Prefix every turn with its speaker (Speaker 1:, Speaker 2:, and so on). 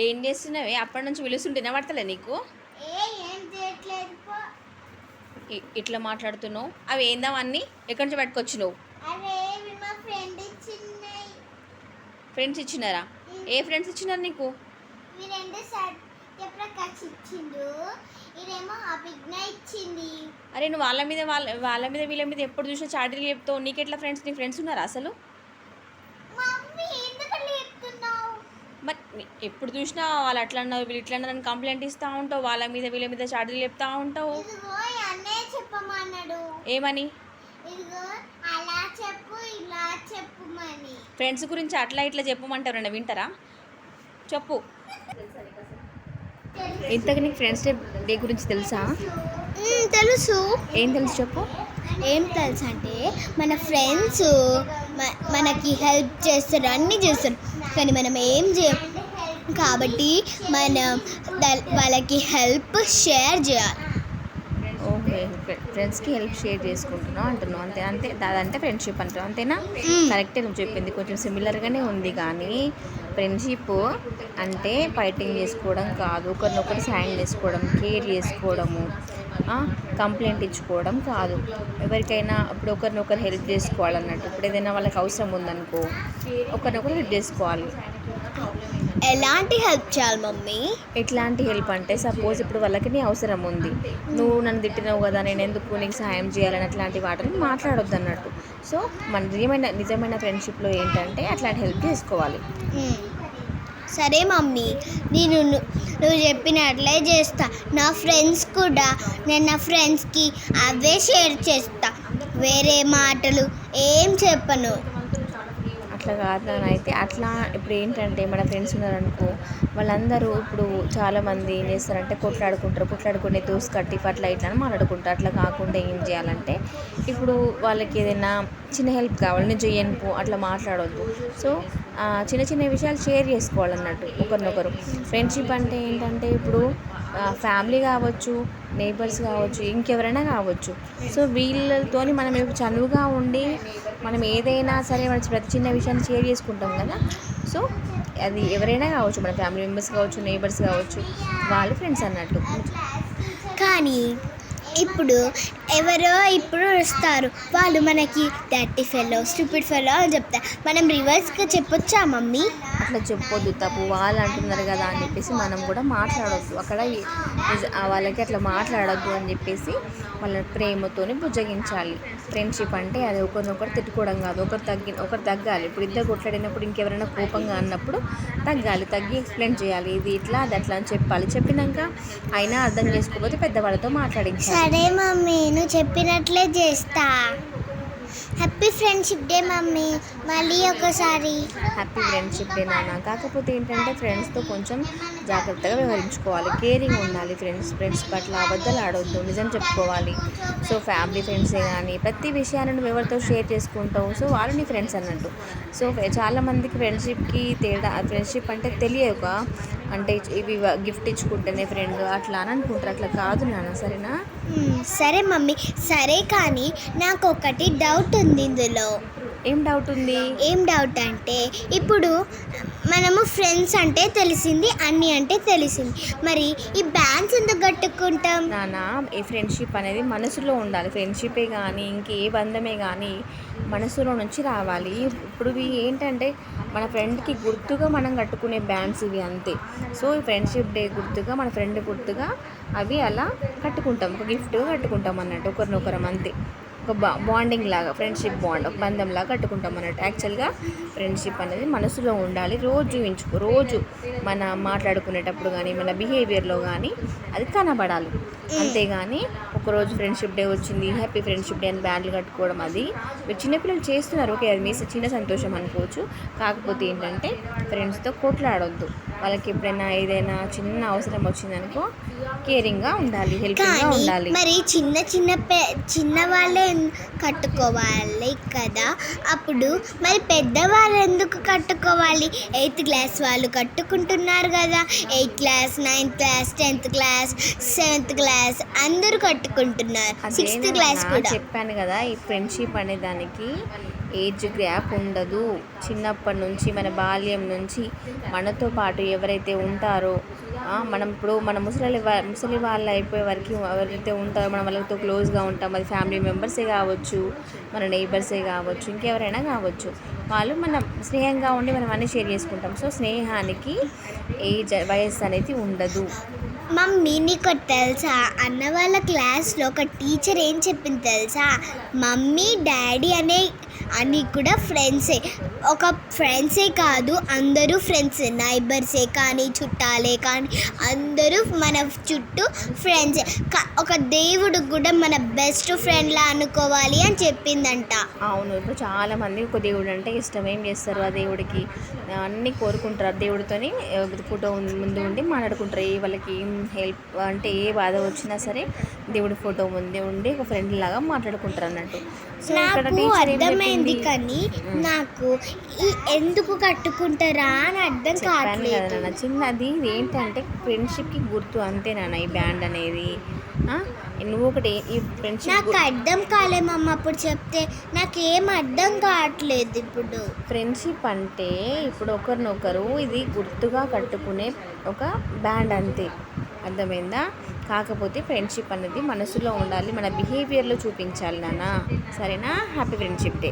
Speaker 1: ఏం చేస్తున్నావే? అప్పటి నుంచి పిలుస్తుంటే వినబడతలే నీకు?
Speaker 2: ఏం చేయట్లేదు పో.
Speaker 1: ఇట్లా మాట్లాడుతున్నావు? అవి ఏందావన్నీ ఎక్కడి నుంచి పట్టుకొచ్చినావు?
Speaker 2: అరే ఇవి మా ఫ్రెండ్ ఇచ్చిన్నాయి.
Speaker 1: ఫ్రెండ్స్ ఇచ్చినారా? ఏ ఫ్రెండ్స్ ఇచ్చినారు నీకు?
Speaker 2: ఇవి రెండు సత్యప్రకాష్ ఇచ్చిండు, ఇదేమో అభిజ్ఞ ఇచ్చింది.
Speaker 1: అరే నువ్వు వాళ్ళ మీద వీళ్ళ మీద ఎప్పుడు చూసినా చాడీలు చెప్తావు. నీకెట్లా ఫ్రెండ్స్? నీ ఫ్రెండ్స్ ఉన్నారా అసలు?
Speaker 2: మమ్మీ ఎందుకట్లా చెప్తున్నావు?
Speaker 1: మరి ఎప్పుడు చూసినా వాళ్ళు అట్లా అన్నారు వీళ్ళు ఇట్లా అన్నారు అని కంప్లైంట్ ఇస్తూ ఉంటావు. వాళ్ళ మీద వీళ్ళ మీద చాడీలు చెప్తా ఉంటావు.
Speaker 2: ఇదిగో అన్నయ్య చెప్పమన్నాడు.
Speaker 1: ఏమని?
Speaker 2: ఇదిగో అలా చెప్పు ఇలా చెప్పుమని.
Speaker 1: ఫ్రెండ్స్ గురించి అట్లా ఇట్లా చెప్పమంటారు, వింటారా? చెప్పు. ఇంతకు నీకు ఫ్రెండ్స్ డే గురించి తెలుసా?
Speaker 2: తెలుసు.
Speaker 1: ఏం తెలుసు చెప్పు.
Speaker 2: ఏం తెలుసు అంటే మన ఫ్రెండ్స్ మనకి హెల్ప్ చేస్తారు, అన్నీ చేస్తారు, కానీ మనం ఏం చేయం. కాబట్టి మనం వాళ్ళకి హెల్ప్ షేర్ చేయాలి.
Speaker 1: ఓకే, ఫ్రెండ్స్కి హెల్ప్ షేర్ చేసుకుంటున్నావు అంటున్నావు, అంతే అంతే. అదంటే ఫ్రెండ్షిప్ అంటావు, అంతేనా? కరెక్టే నువ్వు చెప్పింది, కొంచెం సిమిలర్గానే ఉంది. కానీ ఫ్రెండ్షిప్ అంటే ఫైటింగ్ చేసుకోవడం కాదు, ఒకరినొకరు సాయం చేసుకోవడం, కేర్ చేసుకోవడము, కంప్లైంట్ ఇచ్చుకోవడం కాదు. ఎవరికైనా ఇప్పుడు ఒకరినొకరు హెల్ప్ చేసుకోవాలన్నట్టు. ఇప్పుడు ఏదైనా వాళ్ళకి అవసరం ఉందనుకో, ఒకరినొకరు హెల్ప్ చేసుకోవాలి.
Speaker 2: ఎలాంటి హెల్ప్ చేయాలి మమ్మీ?
Speaker 1: ఎట్లాంటి హెల్ప్ అంటే సపోజ్ ఇప్పుడు వాళ్ళకి నీ అవసరం ఉంది, నువ్వు నన్ను తిట్టినావు కదా, నేను ఎందుకు నీకు సహాయం చేయాలని అట్లాంటి వాటిని మాట్లాడొద్దు అన్నట్టు. సో మన నిజమైన ఫ్రెండ్షిప్లో ఏంటంటే అట్లాంటి హెల్ప్ చేసుకోవాలి.
Speaker 2: సరే మమ్మీ, నువ్వు చెప్పినట్లే చేస్తా. నా ఫ్రెండ్స్ కూడా నేను నా ఫ్రెండ్స్కి అవే షేర్ చేస్తా, వేరే మాటలు ఏం చెప్పను.
Speaker 1: అట్లా కాదు అయితే అట్లా. ఇప్పుడు ఏంటంటే మన ఫ్రెండ్స్ ఉన్నారనుకో, వాళ్ళందరూ ఇప్పుడు చాలామంది ఏం చేస్తారంటే కొట్లాడుకునే దోస్ కట్టి అట్లా ఇట్లా అని మాట్లాడుకుంటారు. అట్లా కాకుండా ఏం చేయాలంటే ఇప్పుడు వాళ్ళకి ఏదైనా చిన్న హెల్ప్ కావాలి, నేను చెయ్యను పో అట్లా మాట్లాడొద్దు. సో చిన్న చిన్న విషయాలు షేర్ చేసుకోవాలన్నట్టు ఒకరినొకరు. ఫ్రెండ్షిప్ అంటే ఏంటంటే ఇప్పుడు ఫ్యామిలీ కావచ్చు, నేబర్స్ కావచ్చు, ఇంకెవరైనా కావచ్చు. సో వీళ్ళతోని మనం చనువుగా ఉండి మనం ఏదైనా సరే మన ప్రతి చిన్న విషయాన్ని షేర్ చేసుకుంటాం కదా. సో అది ఎవరైనా కావచ్చు, మన ఫ్యామిలీ మెంబర్స్ కావచ్చు, నేబర్స్ కావచ్చు, వాళ్ళు ఫ్రెండ్స్ అన్నట్టు.
Speaker 2: కానీ ఇప్పుడు ఇప్పుడు వస్తారు, వాళ్ళు మనకి డర్టీ ఫెలో, స్టూపిడ్ ఫెలో అని చెప్తారు. మనం రివర్స్గా చెప్పొచ్చా మమ్మీ?
Speaker 1: అట్లా చెప్పొద్దు, తప్పు. వాళ్ళు అంటున్నారు కదా అని చెప్పేసి మనం కూడా మాట్లాడొద్దు. అక్కడ వాళ్ళకి అట్లా మాట్లాడొద్దు అని చెప్పేసి వాళ్ళని ప్రేమతోని బుజ్జగించాలి. ఫ్రెండ్షిప్ అంటే అది ఒకరినొకరు తిట్టుకోవడం కాదు, ఒకరు తగ్గాలి. ఇప్పుడు ఇద్దరు కొట్లాడినప్పుడు ఇంకెవరైనా కోపంగా అన్నప్పుడు తగ్గి ఎక్స్ప్లెయిన్ చేయాలి, ఇది ఇట్లా అది అట్లా అని చెప్పాలి. చెప్పినాక అయినా అర్థం చేసుకోకపోతే పెద్దవాళ్ళతో మాట్లాడించాలి.
Speaker 2: సరే మమ్మీ, నువ్వు చెప్పినట్లే చేస్తా. Happy friendship day mummy. మళ్ళీ ఒకసారి
Speaker 1: హ్యాపీ ఫ్రెండ్షిప్ డే నాన్న. కాకపోతే ఏంటంటే ఫ్రెండ్స్తో కొంచెం జాగ్రత్తగా వ్యవహరించుకోవాలి, కేరింగ్ ఉండాలి. ఫ్రెండ్స్ పట్ల అబద్ధాలు ఆడొద్దు, నిజం చెప్పుకోవాలి. సో ఫ్యామిలీ ఫ్రెండ్సే కానీ ప్రతి విషయాన్ని నువ్వు ఎవరితో షేర్ చేసుకుంటావు, సో వాళ్ళు నీ ఫ్రెండ్స్ అన్నట్టు. సో చాలామందికి ఫ్రెండ్షిప్ అంటే తెలియక అంటే ఇవి గిఫ్ట్ ఇచ్చుకుంటేనే ఫ్రెండ్ అట్లా అని అనుకుంటారు. అట్లా కాదు నాన్న, సరేనా?
Speaker 2: సరే మమ్మీ. సరే కానీ నాకు ఒకటి డౌట్ ఉంది ఇందులో.
Speaker 1: ఏం డౌట్ ఉంది?
Speaker 2: ఏం డౌట్ అంటే ఇప్పుడు మనము ఫ్రెండ్స్ అంటే తెలిసింది, అన్నీ అంటే తెలిసింది, మరి ఈ బ్యాండ్స్ ఎందుకు కట్టుకుంటాం
Speaker 1: నాన్న? ఈ ఫ్రెండ్షిప్ అనేది మనసులో ఉండాలి. ఫ్రెండ్షిపే కానీ ఇంకే బంధమే కానీ మనసులో నుంచి రావాలి. ఇప్పుడు ఇవి ఏంటంటే మన ఫ్రెండ్కి గుర్తుగా మనం కట్టుకునే బ్యాండ్స్ ఇవి, అంతే. సో ఈ ఫ్రెండ్షిప్ డే గుర్తుగా మన ఫ్రెండ్ గుర్తుగా అవి అలా కట్టుకుంటాం, ఒక గిఫ్ట్గా కట్టుకుంటాం అన్నట్టు ఒకరినొకరం, అంతే. ఒక బాండింగ్ లాగా, ఫ్రెండ్షిప్ బాండ్, ఒక బంధంలాగా కట్టుకుంటాం అన్నట్టు. యాక్చువల్గా ఫ్రెండ్షిప్ అనేది మనసులో ఉండాలి. రోజు మన మాట్లాడుకునేటప్పుడు కానీ మన బిహేవియర్లో కానీ అది కనబడాలి. అంతేగాని ఒకరోజు ఫ్రెండ్షిప్ డే వచ్చింది, హ్యాపీ ఫ్రెండ్షిప్ డే అని బ్యాండ్లు కట్టుకోవడం అది మీరు చిన్నపిల్లలు చేస్తున్నారు, ఓకే, అది మీ చిన్న సంతోషం అనుకోవచ్చు. కాకపోతే ఏంటంటే ఫ్రెండ్స్తో కొట్లాడొద్దు. వాళ్ళకి ఎప్పుడైనా ఏదైనా చిన్న అవసరం వచ్చిందనుకో కేరింగ్గా ఉండాలి, హెల్పింగ్గా ఉండాలి.
Speaker 2: మరి చిన్న వాళ్ళే కట్టుకోవాలి కదా. అప్పుడు మరి పెద్దవాళ్ళు ఎందుకు కట్టుకోవాలి? 8th క్లాస్ వాళ్ళు కట్టుకుంటున్నారు కదా. 8th class, 9th class, 10th class, 7th class అందరూ కట్టుకుంటున్నారు. 6th క్లాస్
Speaker 1: అదేనన్నా
Speaker 2: కూడా.
Speaker 1: చెప్పాను కదా, ఈ ఫ్రెండ్షిప్ అనే దానికి ఏజ్ గ్యాప్ ఉండదు. చిన్నప్పటి నుంచి మన బాల్యం నుంచి మనతో పాటు ఎవరైతే ఉంటారో మనం ఇప్పుడు మన ముసలి వాళ్ళు అయిపోయే వరకు ఎవరైతే ఉంటారో మనం వాళ్ళతో క్లోజ్గా ఉంటాం. అది ఫ్యామిలీ మెంబర్సే కావచ్చు, మన నైబర్సే కావచ్చు, ఇంకెవరైనా కావచ్చు. వాళ్ళు మనం స్నేహంగా ఉండి మనం అన్నీ షేర్ చేసుకుంటాం. సో స్నేహానికి వయస్సు అనేది ఉండదు.
Speaker 2: మమ్మీ నీకు తెలుసా, అన్న వాళ్ళ క్లాస్లో ఒక టీచర్ ఏం చెప్పింది తెలుసా? మమ్మీ డాడీ అని కూడా ఫ్రెండ్సే. ఒక ఫ్రెండ్సే కాదు, అందరూ ఫ్రెండ్సే. నైబర్సే కానీ, చుట్టాలే కానీ అందరూ మన చుట్టూ ఫ్రెండ్సే. ఒక దేవుడు కూడా మన బెస్ట్ ఫ్రెండ్లా అనుకోవాలి అని చెప్పిందంట.
Speaker 1: అవును, ఇప్పుడు చాలామంది ఒక దేవుడు అంటే ఇష్టం. ఏం చేస్తారు, ఆ దేవుడికి అన్నీ కోరుకుంటారు. దేవుడితోని ఫోటో ముందు ఉండి మాట్లాడుకుంటారు. వాళ్ళకి ఏం హెల్ప్ అంటే ఏ బాధ వచ్చినా సరే దేవుడి ఫోటో ముందే ఉండి ఒక ఫ్రెండ్ లాగా మాట్లాడుకుంటారు అన్నట్టు. సో ఇక్కడ
Speaker 2: నాకు
Speaker 1: టీచర్ ఏం
Speaker 2: అర్థమైంది,
Speaker 1: చెప్పింది?
Speaker 2: కానీ నాకు ఎందుకు కట్టుకుంటారా అని అర్థం
Speaker 1: చెప్పాను
Speaker 2: కావట్లేదు.
Speaker 1: కదా నాన్న, చిన్నది ఏంటంటే ఫ్రెండ్షిప్కి గుర్తు అంతే నాన్న ఈ బ్యాండ్ అనేది. నువ్వు ఒకటి ఈ ఫ్రెండ్షిప్
Speaker 2: నాకు అర్థం కాలేమమ్మ అప్పుడు చెప్తే. నాకేం అర్థం కావట్లేదు ఇప్పుడు.
Speaker 1: ఫ్రెండ్షిప్ అంటే ఇప్పుడు ఒకరినొకరు ఇది గుర్తుగా కట్టుకునే ఒక బ్యాండ్ అంతే. అర్థమైందా? కాకపోతే ఫ్రెండ్షిప్ అనేది మనసులో ఉండాలి, మన బిహేవియర్లో చూపించాలి నాన్న. సరేనా? Happy friendship day.